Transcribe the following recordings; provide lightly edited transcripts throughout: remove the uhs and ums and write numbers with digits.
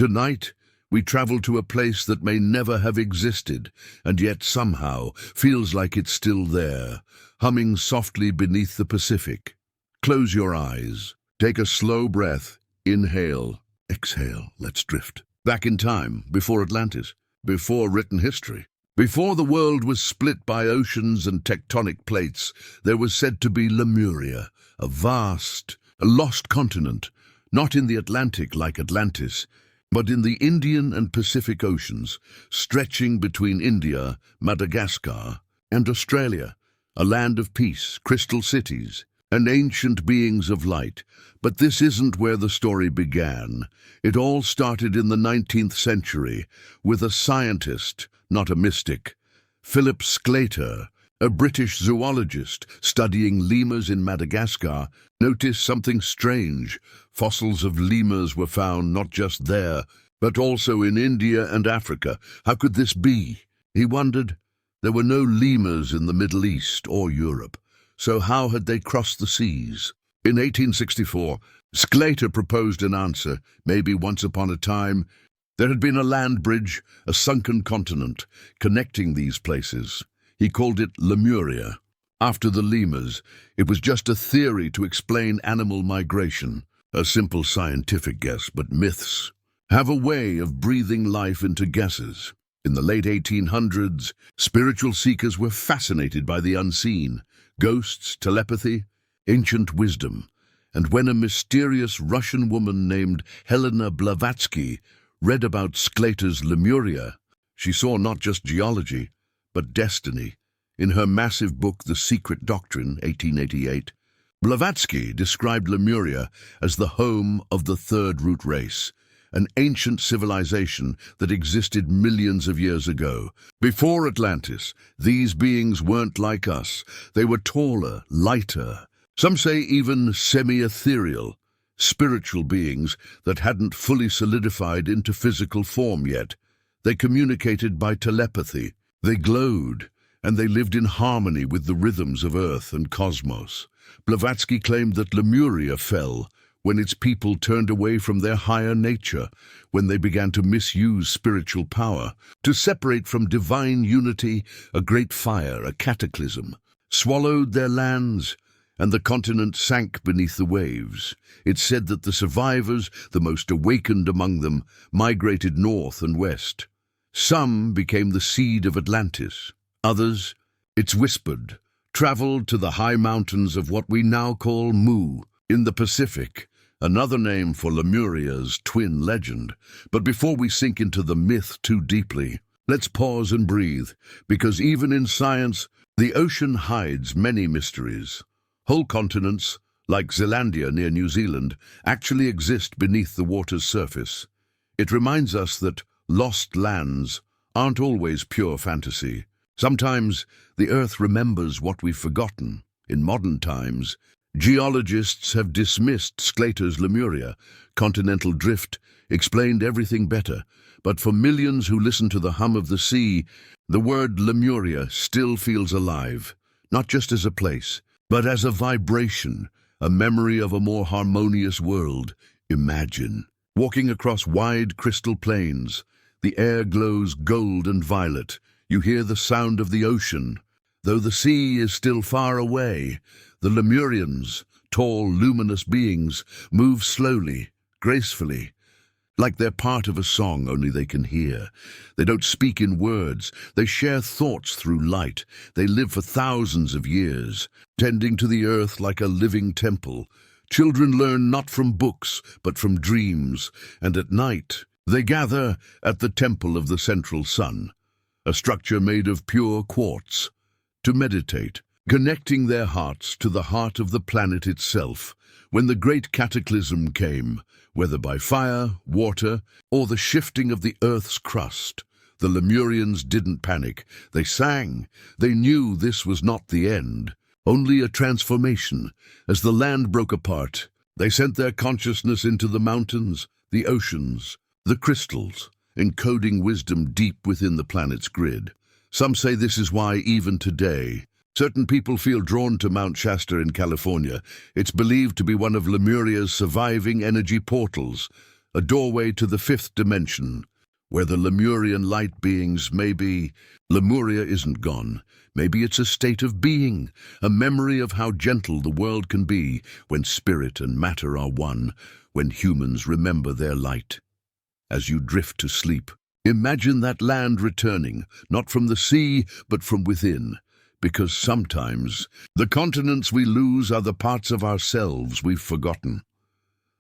Tonight, we travel to a place that may never have existed, and yet somehow feels like it's still there, humming softly beneath the Pacific. Close your eyes, take a slow breath, inhale, exhale, let's drift. Back in time, before Atlantis, before written history. Before the world was split by oceans and tectonic plates, there was said to be Lemuria, a lost continent, not in the Atlantic like Atlantis, but in the Indian and Pacific Oceans, stretching between India, Madagascar, and Australia, a land of peace, crystal cities, and ancient beings of light. But this isn't where the story began. It all started in the 19th century with a scientist, not a mystic, Philip Sclater, a British zoologist studying lemurs in Madagascar, noticed something strange. Fossils of lemurs were found not just there, but also in India and Africa. How could this be? He wondered. There were no lemurs in the Middle East or Europe, so how had they crossed the seas? In 1864, Sclater proposed an answer. Maybe once upon a time, there had been a land bridge, a sunken continent, connecting these places. He called it Lemuria. After the lemurs, it was just a theory to explain animal migration. A simple scientific guess, but myths have a way of breathing life into guesses. In the late 1800s, spiritual seekers were fascinated by the unseen, ghosts, telepathy, ancient wisdom. And when a mysterious Russian woman named Helena Blavatsky read about Sclater's Lemuria, she saw not just geology, but destiny. In her massive book, The Secret Doctrine, 1888, Blavatsky described Lemuria as the home of the third root race, an ancient civilization that existed millions of years ago. Before Atlantis, these beings weren't like us. They were taller, lighter, some say even semi-ethereal, spiritual beings that hadn't fully solidified into physical form yet. They communicated by telepathy. They glowed, and they lived in harmony with the rhythms of Earth and cosmos. Blavatsky claimed that Lemuria fell when its people turned away from their higher nature, when they began to misuse spiritual power. To separate from divine unity, a great fire, a cataclysm, swallowed their lands, and the continent sank beneath the waves. It's said that the survivors, the most awakened among them, migrated north and west. Some became the seed of Atlantis. Others, it's whispered, traveled to the high mountains of what we now call Mu, in the Pacific, another name for Lemuria's twin legend. But before we sink into the myth too deeply, let's pause and breathe, because even in science, the ocean hides many mysteries. Whole continents, like Zealandia near New Zealand, actually exist beneath the water's surface. It reminds us that lost lands aren't always pure fantasy. Sometimes the Earth remembers what we've forgotten. In modern times, geologists have dismissed Sclater's Lemuria. Continental drift explained everything better. But for millions who listen to the hum of the sea, the word Lemuria still feels alive, not just as a place, but as a vibration, a memory of a more harmonious world. Imagine walking across wide crystal plains. The air glows gold and violet. You hear the sound of the ocean. Though the sea is still far away, the Lemurians, tall, luminous beings, move slowly, gracefully, like they're part of a song only they can hear. They don't speak in words. They share thoughts through light. They live for thousands of years, tending to the earth like a living temple. Children learn not from books, but from dreams, and at night they gather at the temple of the central sun, a structure made of pure quartz, to meditate, connecting their hearts to the heart of the planet itself. When the great cataclysm came, whether by fire, water, or the shifting of the Earth's crust, the Lemurians didn't panic. They sang. They knew this was not the end, only a transformation. As the land broke apart, they sent their consciousness into the mountains, the oceans, the crystals, encoding wisdom deep within the planet's grid. Some say this is why, even today, certain people feel drawn to Mount Shasta in California. It's believed to be one of Lemuria's surviving energy portals, a doorway to the fifth dimension, where the Lemurian light beings may be. Lemuria isn't gone. Maybe it's a state of being, a memory of how gentle the world can be when spirit and matter are one, when humans remember their light. As you drift to sleep, imagine that land returning, not from the sea, but from within. Because sometimes the continents we lose are the parts of ourselves we've forgotten.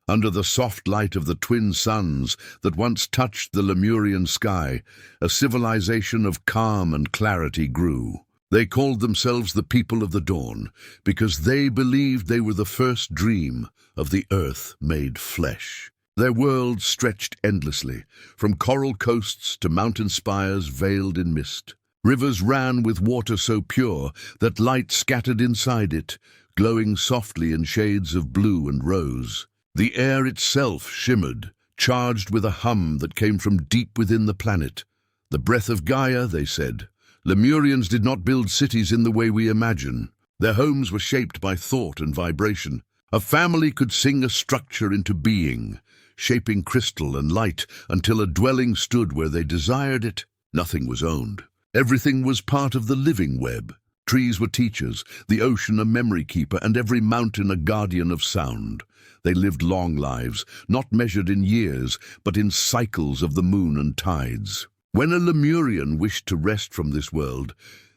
Under the soft light of the twin suns that once touched the Lemurian sky, a civilization of calm and clarity grew. They called themselves the people of the dawn because they believed they were the first dream of the earth made flesh. Their world stretched endlessly, from coral coasts to mountain spires veiled in mist. Rivers ran with water so pure that light scattered inside it, glowing softly in shades of blue and rose. The air itself shimmered, charged with a hum that came from deep within the planet. The breath of Gaia, they said. Lemurians did not build cities in the way we imagine. Their homes were shaped by thought and vibration. A family could sing a structure into being, shaping crystal and light until a dwelling stood where they desired it. Nothing was owned. Everything was part of the living web. Trees were teachers, the ocean a memory keeper, and every mountain a guardian of sound. They lived long lives, not measured in years, but in cycles of the moon and tides. When a Lemurian wished to rest from this world,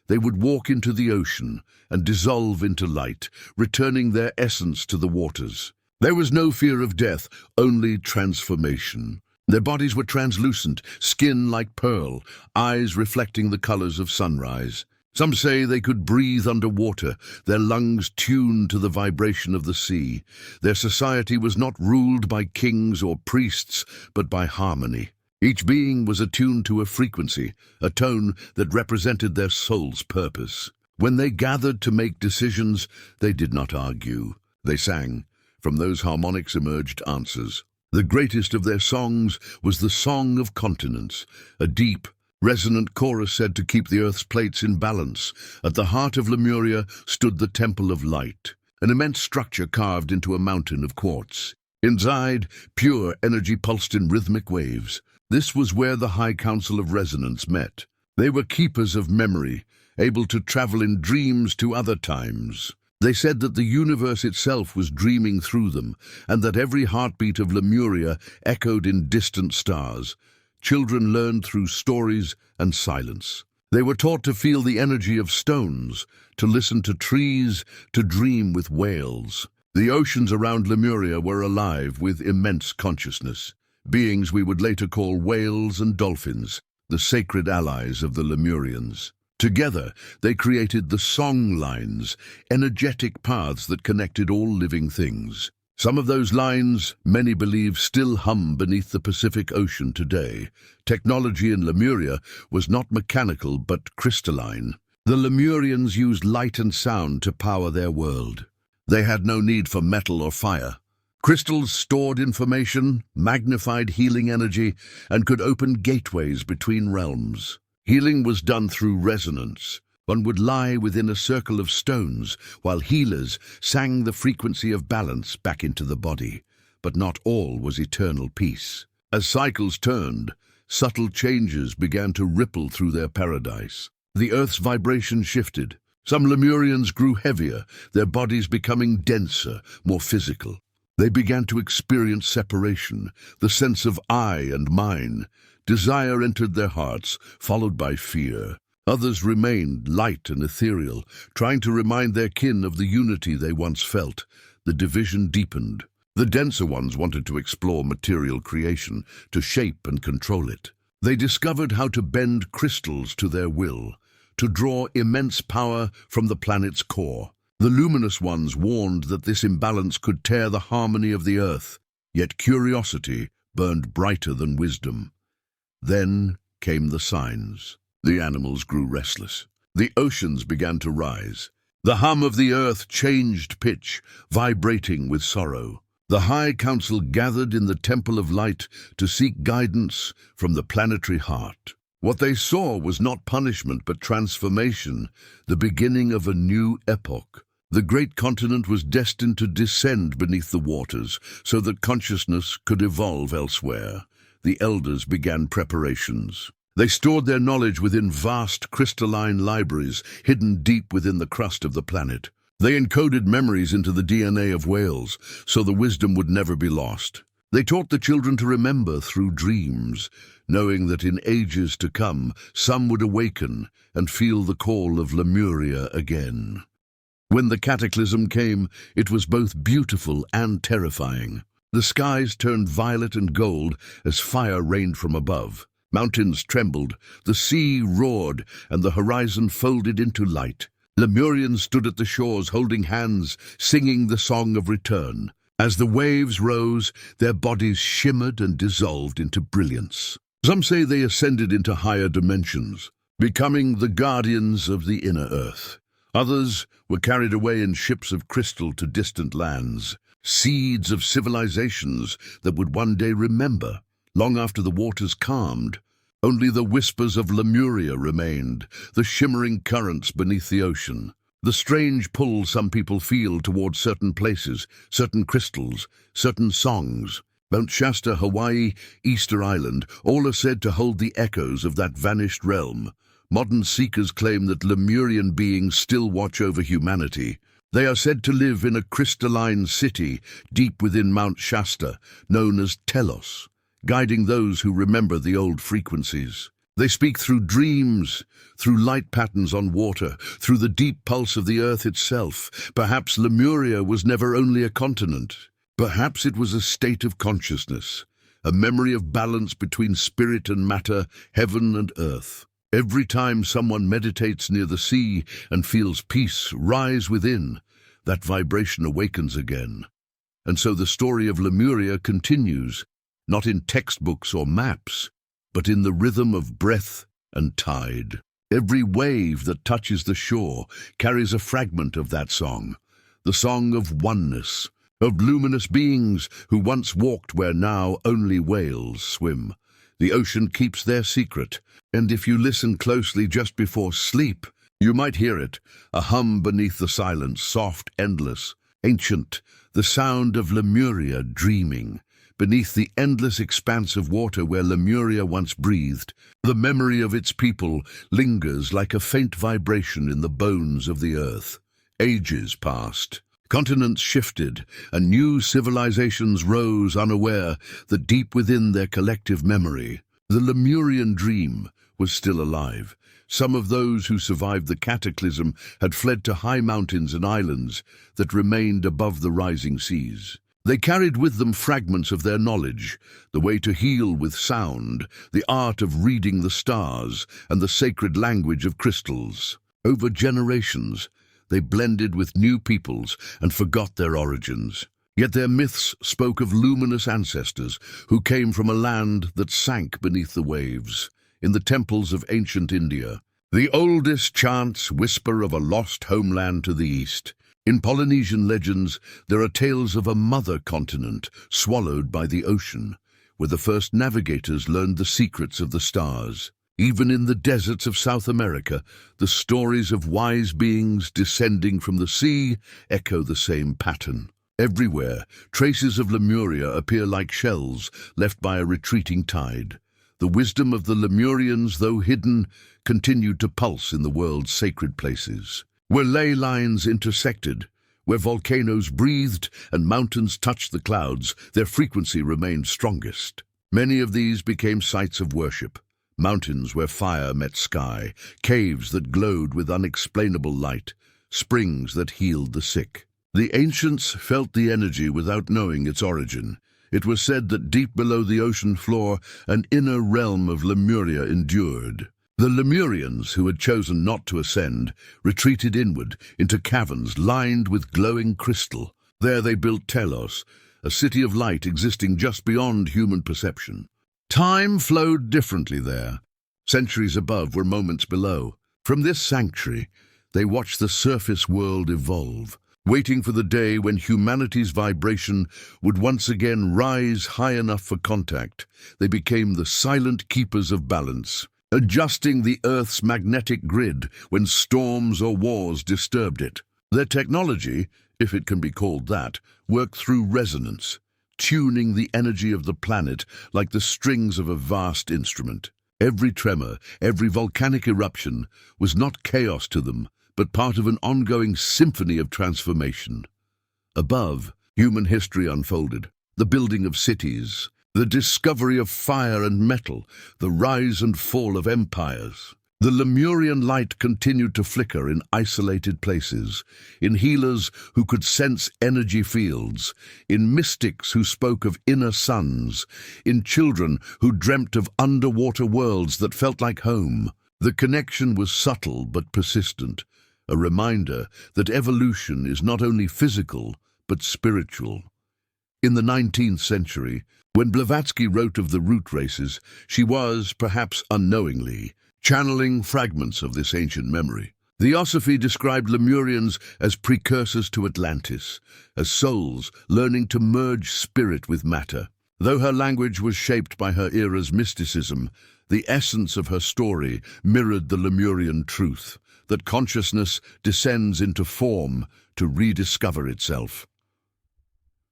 they would walk into the ocean and dissolve into light, returning their essence to the waters. There was no fear of death, only transformation. Their bodies were translucent, skin like pearl, eyes reflecting the colors of sunrise. Some say they could breathe underwater, their lungs tuned to the vibration of the sea. Their society was not ruled by kings or priests, but by harmony. Each being was attuned to a frequency, a tone that represented their soul's purpose. When they gathered to make decisions, they did not argue. They sang. From those harmonics emerged answers. The greatest of their songs was the Song of Continents, a deep, resonant chorus said to keep the Earth's plates in balance. At the heart of Lemuria stood the Temple of Light, an immense structure carved into a mountain of quartz. Inside, pure energy pulsed in rhythmic waves. This was where the High Council of Resonance met. They were keepers of memory, able to travel in dreams to other times. They said that the universe itself was dreaming through them, and that every heartbeat of Lemuria echoed in distant stars. Children learned through stories and silence. They were taught to feel the energy of stones, to listen to trees, to dream with whales. The oceans around Lemuria were alive with immense consciousness. Beings we would later call whales and dolphins, the sacred allies of the Lemurians. Together, they created the song lines, energetic paths that connected all living things. Some of those lines, many believe, still hum beneath the Pacific Ocean today. Technology in Lemuria was not mechanical but crystalline. The Lemurians used light and sound to power their world. They had no need for metal or fire. Crystals stored information, magnified healing energy, and could open gateways between realms. Healing was done through resonance. One would lie within a circle of stones, while healers sang the frequency of balance back into the body. But not all was eternal peace. As cycles turned, subtle changes began to ripple through their paradise. The Earth's vibration shifted. Some Lemurians grew heavier, their bodies becoming denser, more physical. They began to experience separation, the sense of I and mine. Desire entered their hearts, followed by fear. Others remained light and ethereal, trying to remind their kin of the unity they once felt. The division deepened. The denser ones wanted to explore material creation, to shape and control it. They discovered how to bend crystals to their will, to draw immense power from the planet's core. The luminous ones warned that this imbalance could tear the harmony of the earth, yet curiosity burned brighter than wisdom. Then came the signs. The animals grew restless. The oceans began to rise. The hum of the earth changed pitch, vibrating with sorrow. The High Council gathered in the Temple of Light to seek guidance from the planetary heart. What they saw was not punishment but transformation, the beginning of a new epoch. The great continent was destined to descend beneath the waters so that consciousness could evolve elsewhere. The elders began preparations. They stored their knowledge within vast crystalline libraries hidden deep within the crust of the planet. They encoded memories into the DNA of whales so the wisdom would never be lost. They taught the children to remember through dreams, knowing that in ages to come some would awaken and feel the call of Lemuria again. When the cataclysm came, it was both beautiful and terrifying. The skies turned violet and gold as fire rained from above. Mountains trembled, the sea roared, and the horizon folded into light. Lemurians stood at the shores holding hands, singing the song of return. As the waves rose, their bodies shimmered and dissolved into brilliance. Some say they ascended into higher dimensions, becoming the guardians of the inner earth. Others were carried away in ships of crystal to distant lands, seeds of civilizations that would one day remember. Long after the waters calmed, only the whispers of Lemuria remained, the shimmering currents beneath the ocean. The strange pull some people feel towards certain places, certain crystals, certain songs. Mount Shasta, Hawaii, Easter Island, all are said to hold the echoes of that vanished realm. Modern seekers claim that Lemurian beings still watch over humanity. They are said to live in a crystalline city deep within Mount Shasta, known as Telos, guiding those who remember the old frequencies. They speak through dreams, through light patterns on water, through the deep pulse of the earth itself. Perhaps Lemuria was never only a continent. Perhaps it was a state of consciousness, a memory of balance between spirit and matter, heaven and earth. Every time someone meditates near the sea and feels peace rise within, that vibration awakens again. And so the story of Lemuria continues, not in textbooks or maps, but in the rhythm of breath and tide. Every wave that touches the shore carries a fragment of that song, the song of oneness, of luminous beings who once walked where now only whales swim. The ocean keeps their secret, and if you listen closely just before sleep, you might hear it, a hum beneath the silence, soft, endless, ancient, the sound of Lemuria dreaming. Beneath the endless expanse of water where Lemuria once breathed, the memory of its people lingers like a faint vibration in the bones of the earth. Ages passed. Continents shifted, and new civilizations rose unaware that deep within their collective memory, the Lemurian dream was still alive. Some of those who survived the cataclysm had fled to high mountains and islands that remained above the rising seas. They carried with them fragments of their knowledge, the way to heal with sound, the art of reading the stars, and the sacred language of crystals. Over generations, they blended with new peoples and forgot their origins. Yet their myths spoke of luminous ancestors who came from a land that sank beneath the waves. In the temples of ancient India, the oldest chants whisper of a lost homeland to the east. In Polynesian legends, there are tales of a mother continent swallowed by the ocean, where the first navigators learned the secrets of the stars. Even in the deserts of South America, the stories of wise beings descending from the sea echo the same pattern. Everywhere, traces of Lemuria appear like shells left by a retreating tide. The wisdom of the Lemurians, though hidden, continued to pulse in the world's sacred places. Where ley lines intersected, where volcanoes breathed and mountains touched the clouds, their frequency remained strongest. Many of these became sites of worship. Mountains where fire met sky, caves that glowed with unexplainable light, springs that healed the sick. The ancients felt the energy without knowing its origin. It was said that deep below the ocean floor, an inner realm of Lemuria endured. The Lemurians, who had chosen not to ascend, retreated inward into caverns lined with glowing crystal. There they built Telos, a city of light existing just beyond human perception. Time flowed differently there. Centuries above were moments below. From this sanctuary, they watched the surface world evolve, waiting for the day when humanity's vibration would once again rise high enough for contact. They became the silent keepers of balance, adjusting the Earth's magnetic grid when storms or wars disturbed it. Their technology, if it can be called that, worked through resonance, tuning the energy of the planet like the strings of a vast instrument. Every tremor, every volcanic eruption was not chaos to them, but part of an ongoing symphony of transformation. Above, human history unfolded, the building of cities, the discovery of fire and metal, the rise and fall of empires. The Lemurian light continued to flicker in isolated places, in healers who could sense energy fields, in mystics who spoke of inner suns, in children who dreamt of underwater worlds that felt like home. The connection was subtle but persistent, a reminder that evolution is not only physical but spiritual. In the 19th century, when Blavatsky wrote of the root races, she was, perhaps unknowingly, channeling fragments of this ancient memory. Theosophy described Lemurians as precursors to Atlantis, as souls learning to merge spirit with matter. Though her language was shaped by her era's mysticism, the essence of her story mirrored the Lemurian truth, that consciousness descends into form to rediscover itself.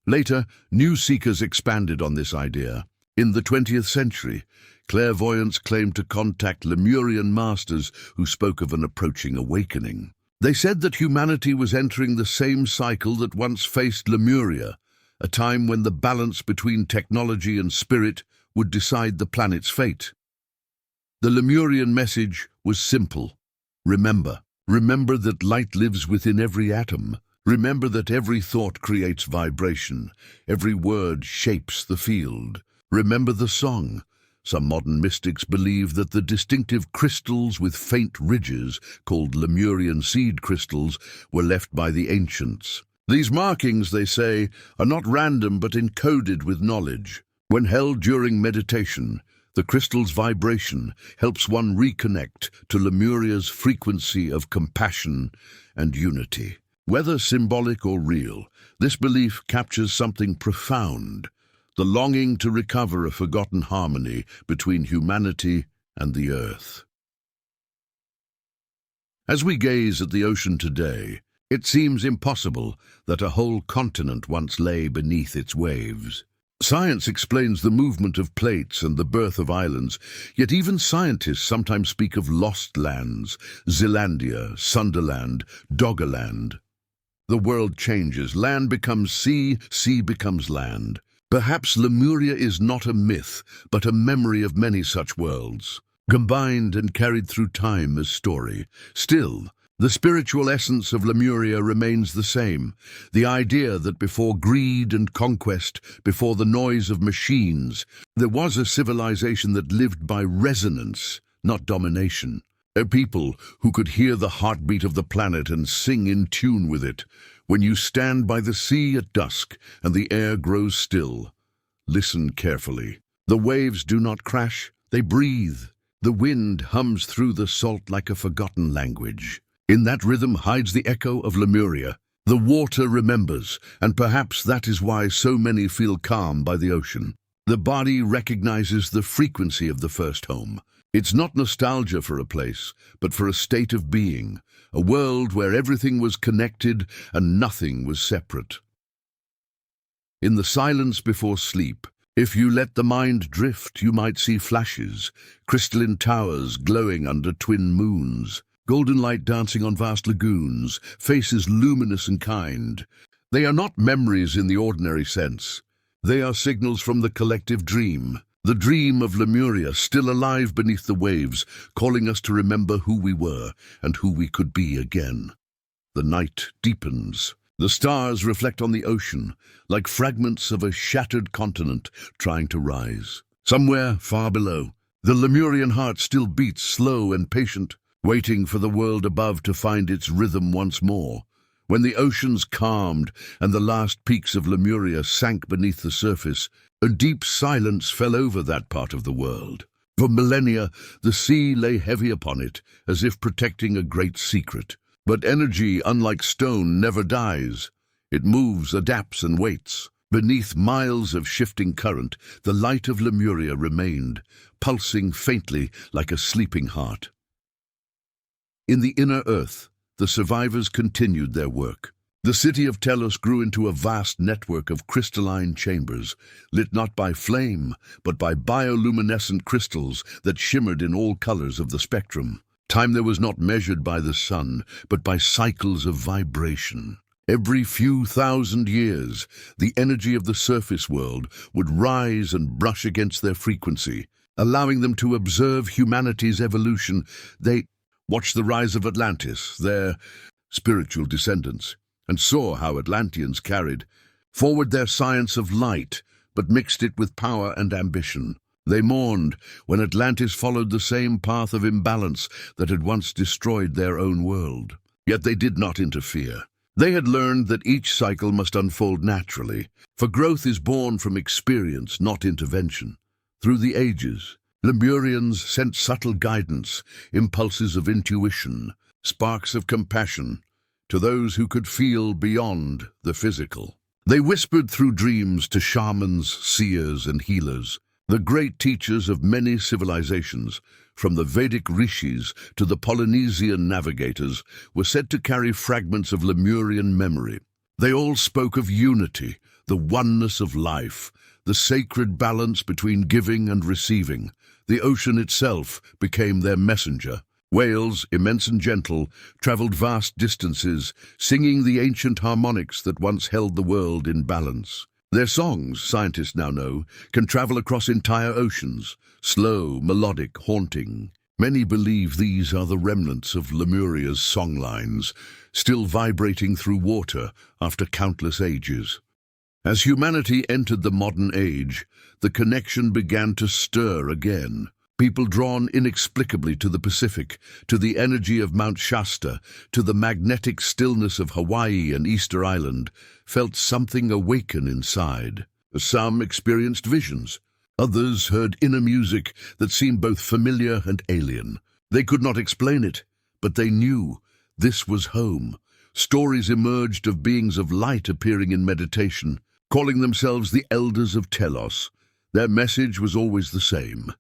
Later, new seekers expanded on this idea. In the 20th century, clairvoyants claimed to contact Lemurian masters who spoke of an approaching awakening. They said that humanity was entering the same cycle that once faced Lemuria, a time when the balance between technology and spirit would decide the planet's fate. The Lemurian message was simple. Remember that light lives within every atom. Remember that every thought creates vibration. Every word shapes the field. Remember the song. Some modern mystics believe that the distinctive crystals with faint ridges, called Lemurian seed crystals, were left by the ancients. These markings, they say, are not random but encoded with knowledge. When held during meditation, the crystal's vibration helps one reconnect to Lemuria's frequency of compassion and unity. Whether symbolic or real, this belief captures something profound, the longing to recover a forgotten harmony between humanity and the earth. As we gaze at the ocean today, it seems impossible that a whole continent once lay beneath its waves. Science explains the movement of plates and the birth of islands, yet even scientists sometimes speak of lost lands, Zealandia, Sunderland, Doggerland. The world changes, land becomes sea, sea becomes land. Perhaps Lemuria is not a myth, but a memory of many such worlds, combined and carried through time as story. Still, the spiritual essence of Lemuria remains the same, the idea that before greed and conquest, before the noise of machines, there was a civilization that lived by resonance, not domination. A people who could hear the heartbeat of the planet and sing in tune with it. When you stand by the sea at dusk and the air grows still, listen carefully. The waves do not crash, they breathe. The wind hums through the salt like a forgotten language. In that rhythm hides the echo of Lemuria. The water remembers, and perhaps that is why so many feel calm by the ocean. The body recognizes the frequency of the first home. It's not nostalgia for a place, but for a state of being, a world where everything was connected and nothing was separate. In the silence before sleep, if you let the mind drift, you might see flashes, crystalline towers glowing under twin moons, golden light dancing on vast lagoons, faces luminous and kind. They are not memories in the ordinary sense. They are signals from the collective dream. The dream of Lemuria, still alive beneath the waves, calling us to remember who we were and who we could be again. The night deepens. The stars reflect on the ocean, like fragments of a shattered continent trying to rise. Somewhere far below, the Lemurian heart still beats slow and patient, waiting for the world above to find its rhythm once more. When the oceans calmed and the last peaks of Lemuria sank beneath the surface, a deep silence fell over that part of the world. For millennia, the sea lay heavy upon it, as if protecting a great secret. But energy, unlike stone, never dies. It moves, adapts, and waits. Beneath miles of shifting current, the light of Lemuria remained, pulsing faintly like a sleeping heart. In the inner earth, the survivors continued their work. The city of Telos grew into a vast network of crystalline chambers, lit not by flame, but by bioluminescent crystals that shimmered in all colors of the spectrum. Time there was not measured by the sun, but by cycles of vibration. Every few thousand years, the energy of the surface world would rise and brush against their frequency, allowing them to observe humanity's evolution. They watched the rise of Atlantis, their spiritual descendants, and saw how Atlanteans carried forward their science of light, but mixed it with power and ambition. They mourned when Atlantis followed the same path of imbalance that had once destroyed their own world. Yet they did not interfere. They had learned that each cycle must unfold naturally, for growth is born from experience, not intervention. Through the ages, Lemurians sent subtle guidance, impulses of intuition, sparks of compassion, to those who could feel beyond the physical. They whispered through dreams to shamans, seers, and healers, the great teachers of many civilizations, from the Vedic rishis to the Polynesian navigators, were said to carry fragments of Lemurian memory. They all spoke of unity, the oneness of life, the sacred balance between giving and receiving. The ocean itself became their messenger. Whales, immense and gentle, traveled vast distances, singing the ancient harmonics that once held the world in balance. Their songs, scientists now know, can travel across entire oceans, slow, melodic, haunting. Many believe these are the remnants of Lemuria's songlines, still vibrating through water after countless ages. As humanity entered the modern age, the connection began to stir again. People drawn inexplicably to the Pacific, to the energy of Mount Shasta, to the magnetic stillness of Hawaii and Easter Island, felt something awaken inside. Some experienced visions. Others heard inner music that seemed both familiar and alien. They could not explain it, but they knew this was home. Stories emerged of beings of light appearing in meditation, calling themselves the Elders of Telos. Their message was always the same.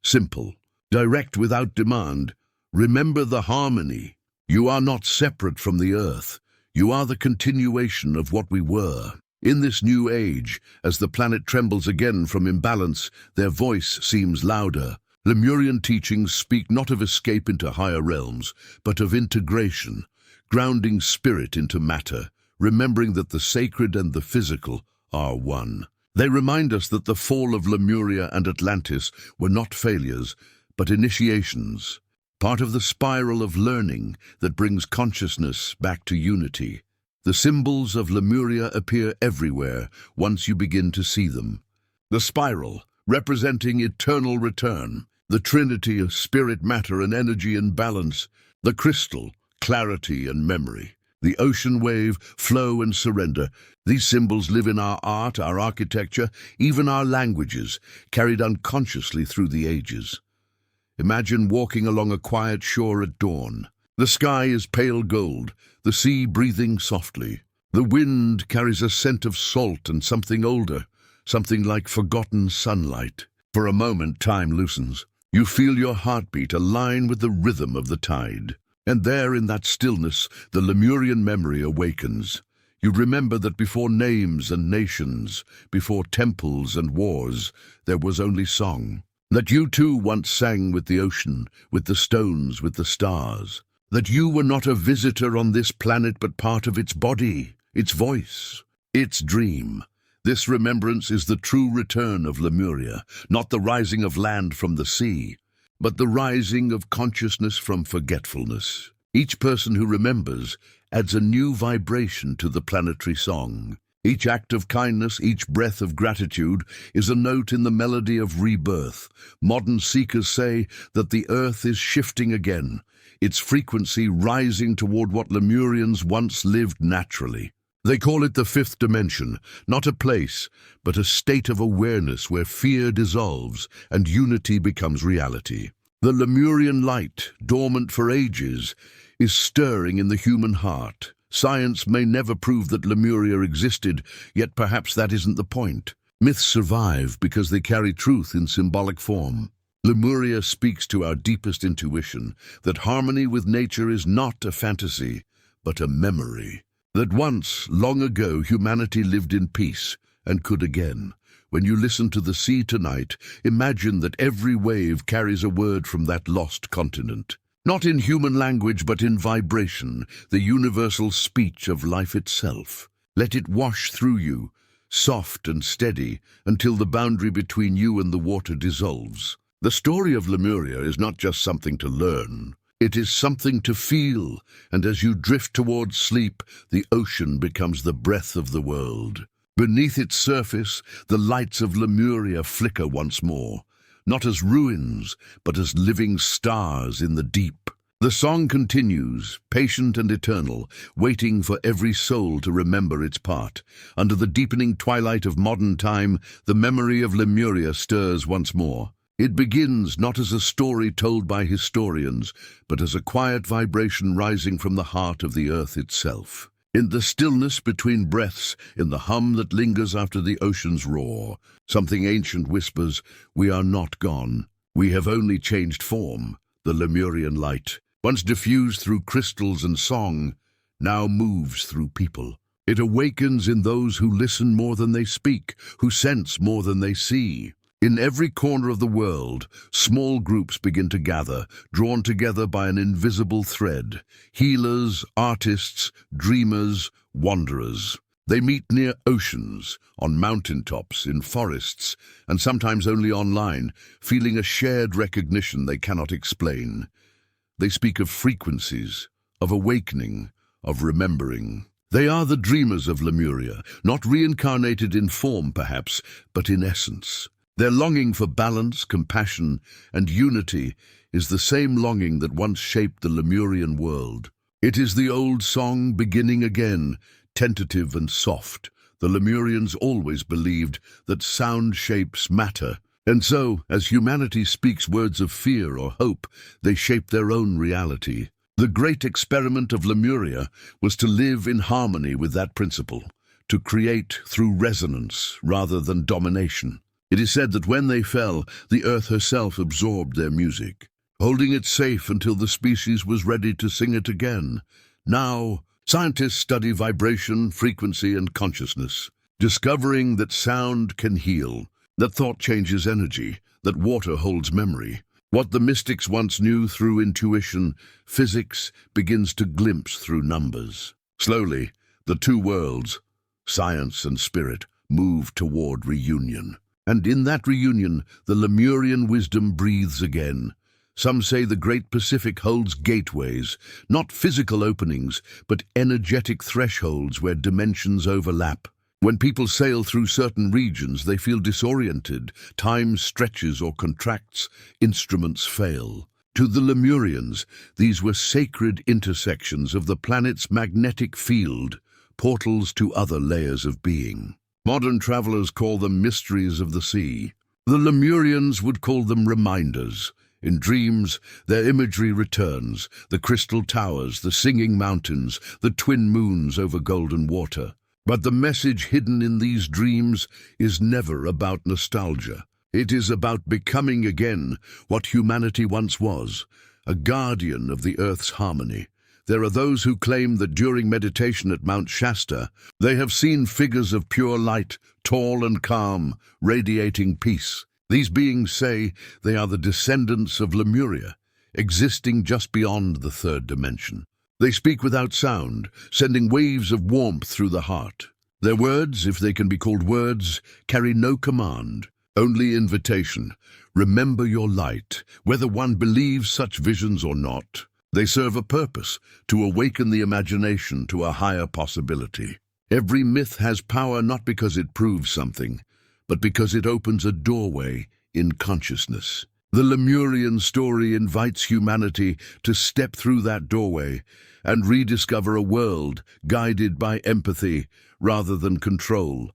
Simple, direct without demand. Remember the harmony. You are not separate from the earth. You are the continuation of what we were. In this new age, as the planet trembles again from imbalance, their voice seems louder. Lemurian teachings speak not of escape into higher realms, but of integration, grounding spirit into matter, remembering that the sacred and the physical are one. They remind us that the fall of Lemuria and Atlantis were not failures, but initiations, part of the spiral of learning that brings consciousness back to unity. The symbols of Lemuria appear everywhere once you begin to see them. The spiral, representing eternal return, the trinity of spirit, matter, and energy in balance, the crystal, clarity and memory, the ocean wave, flow and surrender. These symbols live in our art, our architecture, even our languages, carried unconsciously through the ages. Imagine walking along a quiet shore at dawn. The sky is pale gold, the sea breathing softly. The wind carries a scent of salt and something older, something like forgotten sunlight. For a moment, time loosens. You feel your heartbeat align with the rhythm of the tide. And there, in that stillness, the Lemurian memory awakens. You remember that before names and nations, before temples and wars, there was only song. That you too once sang with the ocean, with the stones, with the stars. That you were not a visitor on this planet, but part of its body, its voice, its dream. This remembrance is the true return of Lemuria, not the rising of land from the sea, but the rising of consciousness from forgetfulness. Each person who remembers adds a new vibration to the planetary song. Each act of kindness, each breath of gratitude is a note in the melody of rebirth. Modern seekers say that the earth is shifting again, its frequency rising toward what Lemurians once lived naturally. They call it the fifth dimension, not a place, but a state of awareness where fear dissolves and unity becomes reality. The Lemurian light, dormant for ages, is stirring in the human heart. Science may never prove that Lemuria existed, yet perhaps that isn't the point. Myths survive because they carry truth in symbolic form. Lemuria speaks to our deepest intuition that harmony with nature is not a fantasy, but a memory. That once, long ago, humanity lived in peace and could again. When you listen to the sea tonight, imagine that every wave carries a word from that lost continent. Not in human language, but in vibration, the universal speech of life itself. Let it wash through you, soft and steady, until the boundary between you and the water dissolves. The story of Lemuria is not just something to learn. It is something to feel, and as you drift towards sleep, the ocean becomes the breath of the world. Beneath its surface, the lights of Lemuria flicker once more, not as ruins, but as living stars in the deep. The song continues, patient and eternal, waiting for every soul to remember its part. Under the deepening twilight of modern time, the memory of Lemuria stirs once more. It begins not as a story told by historians, but as a quiet vibration rising from the heart of the earth itself. In the stillness between breaths, in the hum that lingers after the ocean's roar, something ancient whispers, "We are not gone. We have only changed form." The Lemurian light, once diffused through crystals and song, now moves through people. It awakens in those who listen more than they speak, who sense more than they see. In every corner of the world, small groups begin to gather, drawn together by an invisible thread. Healers, artists, dreamers, wanderers. They meet near oceans, on mountaintops, in forests, and sometimes only online, feeling a shared recognition they cannot explain. They speak of frequencies, of awakening, of remembering. They are the dreamers of Lemuria, not reincarnated in form perhaps, but in essence. Their longing for balance, compassion, and unity is the same longing that once shaped the Lemurian world. It is the old song beginning again, tentative and soft. The Lemurians always believed that sound shapes matter, and so, as humanity speaks words of fear or hope, they shape their own reality. The great experiment of Lemuria was to live in harmony with that principle, to create through resonance rather than domination. It is said that when they fell, the earth herself absorbed their music, holding it safe until the species was ready to sing it again. Now, scientists study vibration, frequency, and consciousness, discovering that sound can heal, that thought changes energy, that water holds memory. What the mystics once knew through intuition, physics begins to glimpse through numbers. Slowly, the two worlds, science and spirit, move toward reunion. And in that reunion, the Lemurian wisdom breathes again. Some say the Great Pacific holds gateways, not physical openings, but energetic thresholds where dimensions overlap. When people sail through certain regions, they feel disoriented. Time stretches or contracts, instruments fail. To the Lemurians, these were sacred intersections of the planet's magnetic field, portals to other layers of being. Modern travelers call them mysteries of the sea. The Lemurians would call them reminders. In dreams, their imagery returns, the crystal towers, the singing mountains, the twin moons over golden water. But the message hidden in these dreams is never about nostalgia. It is about becoming again what humanity once was, a guardian of the Earth's harmony. There are those who claim that during meditation at Mount Shasta, they have seen figures of pure light, tall and calm, radiating peace. These beings say they are the descendants of Lemuria, existing just beyond the third dimension. They speak without sound, sending waves of warmth through the heart. Their words, if they can be called words, carry no command, only invitation. Remember your light, whether one believes such visions or not. They serve a purpose, to awaken the imagination to a higher possibility. Every myth has power not because it proves something, but because it opens a doorway in consciousness. The Lemurian story invites humanity to step through that doorway and rediscover a world guided by empathy rather than control.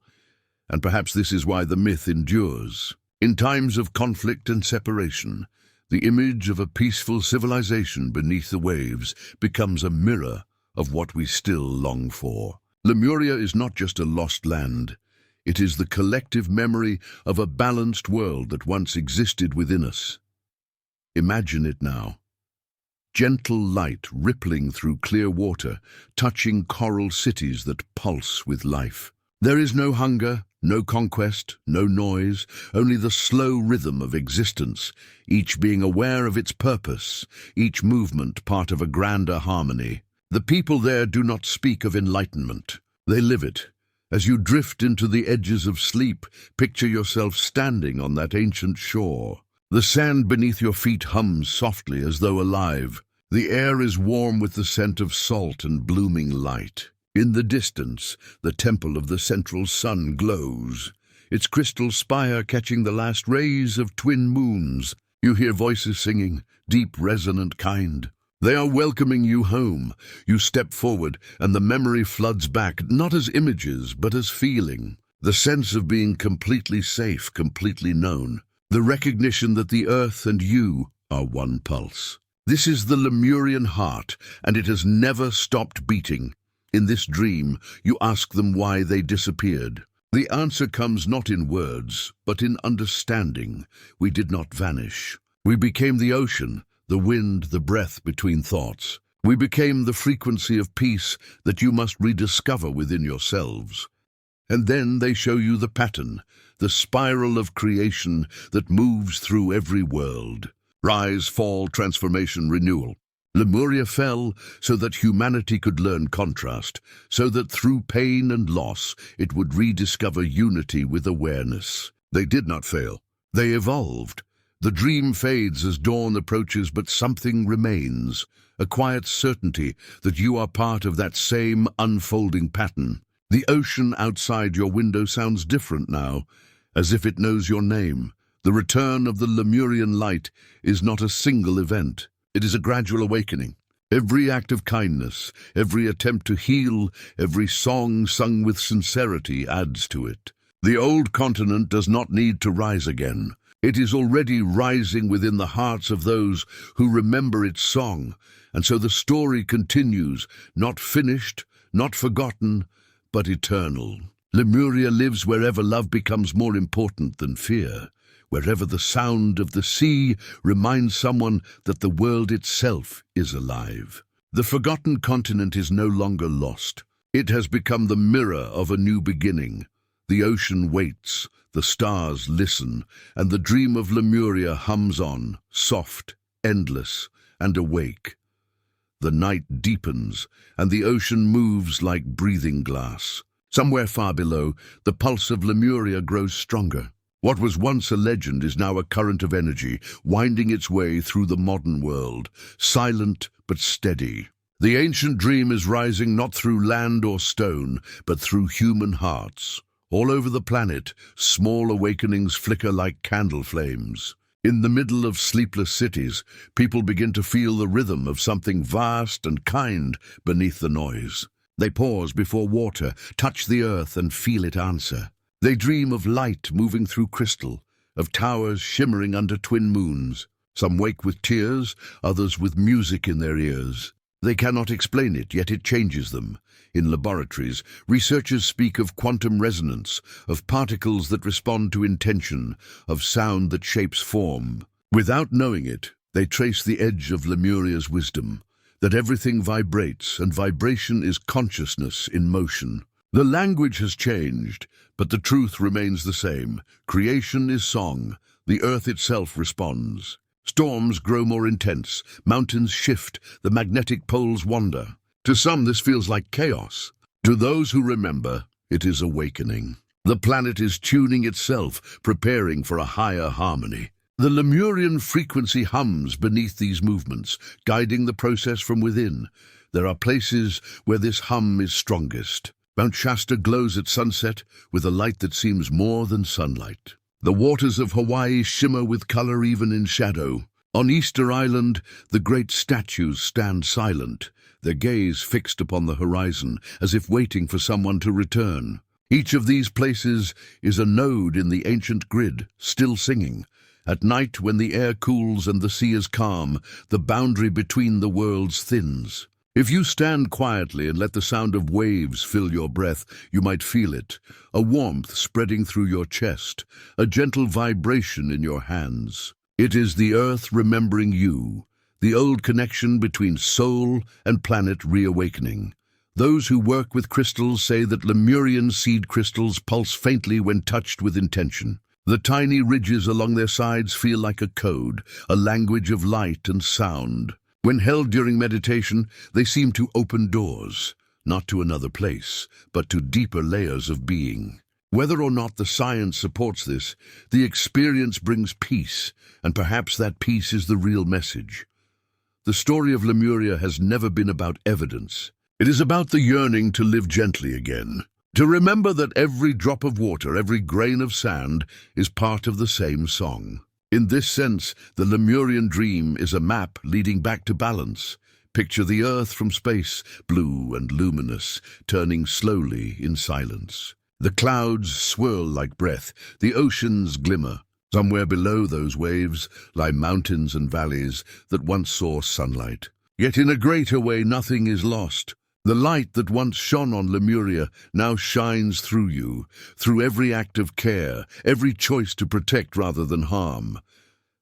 And perhaps this is why the myth endures. In times of conflict and separation, the image of a peaceful civilization beneath the waves becomes a mirror of what we still long for. Lemuria is not just a lost land. It is the collective memory of a balanced world that once existed within us. Imagine it now. Gentle light rippling through clear water, touching coral cities that pulse with life. There is no hunger, no conquest, no noise, only the slow rhythm of existence, each being aware of its purpose, each movement part of a grander harmony. The people there do not speak of enlightenment. They live it. As you drift into the edges of sleep, picture yourself standing on that ancient shore. The sand beneath your feet hums softly as though alive. The air is warm with the scent of salt and blooming light. In the distance, the temple of the central sun glows, its crystal spire catching the last rays of twin moons. You hear voices singing, deep, resonant, kind. They are welcoming you home. You step forward, and the memory floods back, not as images, but as feeling. The sense of being completely safe, completely known. The recognition that the earth and you are one pulse. This is the Lemurian heart, and it has never stopped beating. In this dream, you ask them why they disappeared. The answer comes not in words, but in understanding. We did not vanish. We became the ocean, the wind, the breath between thoughts. We became the frequency of peace that you must rediscover within yourselves. And then they show you the pattern, the spiral of creation that moves through every world. Rise, fall, transformation, renewal. Lemuria fell so that humanity could learn contrast, so that through pain and loss it would rediscover unity with awareness. They did not fail. They evolved. The dream fades as dawn approaches, but something remains, a quiet certainty that you are part of that same unfolding pattern. The ocean outside your window sounds different now, as if it knows your name. The return of the Lemurian light is not a single event. It is a gradual awakening. Every act of kindness, every attempt to heal, every song sung with sincerity adds to it. The old continent does not need to rise again. It is already rising within the hearts of those who remember its song, and so the story continues, not finished, not forgotten, but eternal. Lemuria lives wherever love becomes more important than fear. Wherever the sound of the sea reminds someone that the world itself is alive. The forgotten continent is no longer lost. It has become the mirror of a new beginning. The ocean waits, the stars listen, and the dream of Lemuria hums on, soft, endless, and awake. The night deepens, and the ocean moves like breathing glass. Somewhere far below, the pulse of Lemuria grows stronger. What was once a legend is now a current of energy, winding its way through the modern world, silent but steady. The ancient dream is rising not through land or stone, but through human hearts. All over the planet, small awakenings flicker like candle flames. In the middle of sleepless cities, people begin to feel the rhythm of something vast and kind beneath the noise. They pause before water, touch the earth, and feel it answer. They dream of light moving through crystal, of towers shimmering under twin moons. Some wake with tears, others with music in their ears. They cannot explain it, yet it changes them. In laboratories, researchers speak of quantum resonance, of particles that respond to intention, of sound that shapes form. Without knowing it, they trace the edge of Lemuria's wisdom, that everything vibrates, and vibration is consciousness in motion. The language has changed, but the truth remains the same. Creation is song. The earth itself responds. Storms grow more intense. Mountains shift. The magnetic poles wander. To some, this feels like chaos. To those who remember, it is awakening. The planet is tuning itself, preparing for a higher harmony. The Lemurian frequency hums beneath these movements, guiding the process from within. There are places where this hum is strongest. Mount Shasta glows at sunset with a light that seems more than sunlight. The waters of Hawaii shimmer with color even in shadow. On Easter Island, the great statues stand silent, their gaze fixed upon the horizon, as if waiting for someone to return. Each of these places is a node in the ancient grid, still singing. At night, when the air cools and the sea is calm, the boundary between the worlds thins. If you stand quietly and let the sound of waves fill your breath, you might feel it, a warmth spreading through your chest, a gentle vibration in your hands. It is the earth remembering you, the old connection between soul and planet reawakening. Those who work with crystals say that Lemurian seed crystals pulse faintly when touched with intention. The tiny ridges along their sides feel like a code, a language of light and sound. When held during meditation, they seem to open doors, not to another place, but to deeper layers of being. Whether or not the science supports this, the experience brings peace, and perhaps that peace is the real message. The story of Lemuria has never been about evidence. It is about the yearning to live gently again, to remember that every drop of water, every grain of sand, is part of the same song. In this sense, the Lemurian dream is a map leading back to balance. Picture the earth from space, blue and luminous, turning slowly in silence. The clouds swirl like breath, the oceans glimmer. Somewhere below those waves lie mountains and valleys that once saw sunlight. Yet in a greater way nothing is lost. The light that once shone on Lemuria now shines through you, through every act of care, every choice to protect rather than harm.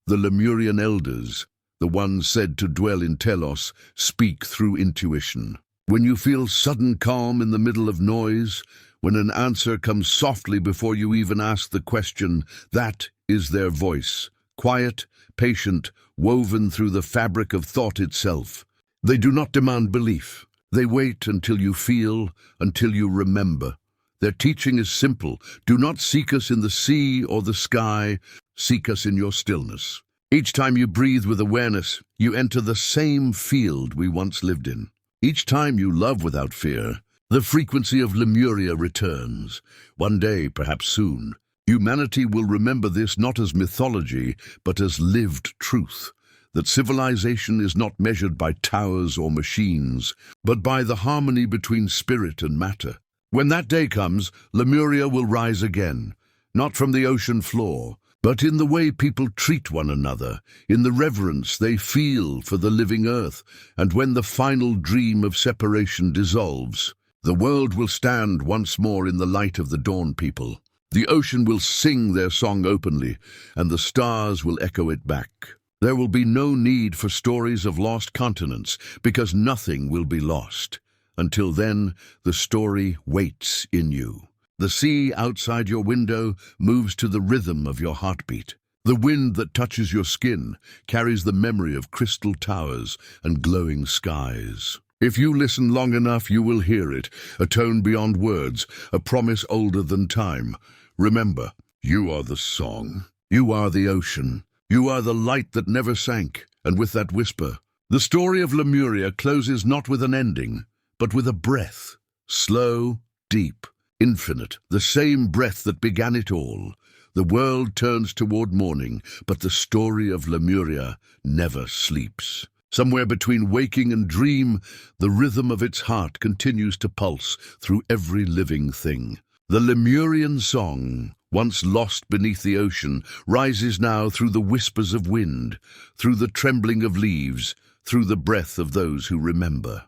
The Lemurian elders, the ones said to dwell in Telos, speak through intuition. When you feel sudden calm in the middle of noise, when an answer comes softly before you even ask the question, that is their voice, quiet, patient, woven through the fabric of thought itself. They do not demand belief. They wait until you feel, until you remember. Their teaching is simple. Do not seek us in the sea or the sky. Seek us in your stillness. Each time you breathe with awareness, you enter the same field we once lived in. Each time you love without fear, the frequency of Lemuria returns. One day, perhaps soon, humanity will remember this not as mythology, but as lived truth. That civilization is not measured by towers or machines, but by the harmony between spirit and matter. When that day comes, Lemuria will rise again, not from the ocean floor, but in the way people treat one another, in the reverence they feel for the living earth, and when the final dream of separation dissolves, the world will stand once more in the light of the dawn people. The ocean will sing their song openly, and the stars will echo it back. There will be no need for stories of lost continents, because nothing will be lost. Until then, the story waits in you. The sea outside your window moves to the rhythm of your heartbeat. The wind that touches your skin carries the memory of crystal towers and glowing skies. If you listen long enough, you will hear it, a tone beyond words, a promise older than time. Remember, you are the song. You are the ocean. You are the light that never sank, and with that whisper, the story of Lemuria closes not with an ending, but with a breath, slow, deep, infinite, the same breath that began it all. The world turns toward morning, but the story of Lemuria never sleeps. Somewhere between waking and dream, the rhythm of its heart continues to pulse through every living thing. The Lemurian song, once lost beneath the ocean, rises now through the whispers of wind, through the trembling of leaves, through the breath of those who remember.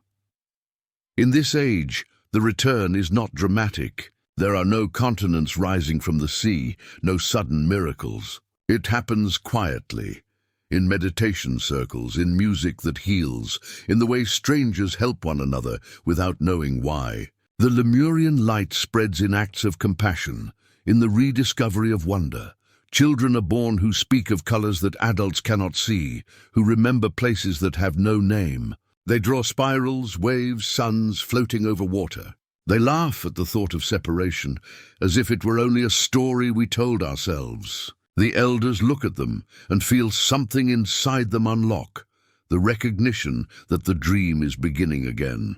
In this age, the return is not dramatic. There are no continents rising from the sea, no sudden miracles. It happens quietly, in meditation circles, in music that heals, in the way strangers help one another without knowing why. The Lemurian light spreads in acts of compassion, in the rediscovery of wonder. Children are born who speak of colors that adults cannot see, who remember places that have no name. They draw spirals, waves, suns floating over water. They laugh at the thought of separation, as if it were only a story we told ourselves. The elders look at them and feel something inside them unlock, the recognition that the dream is beginning again.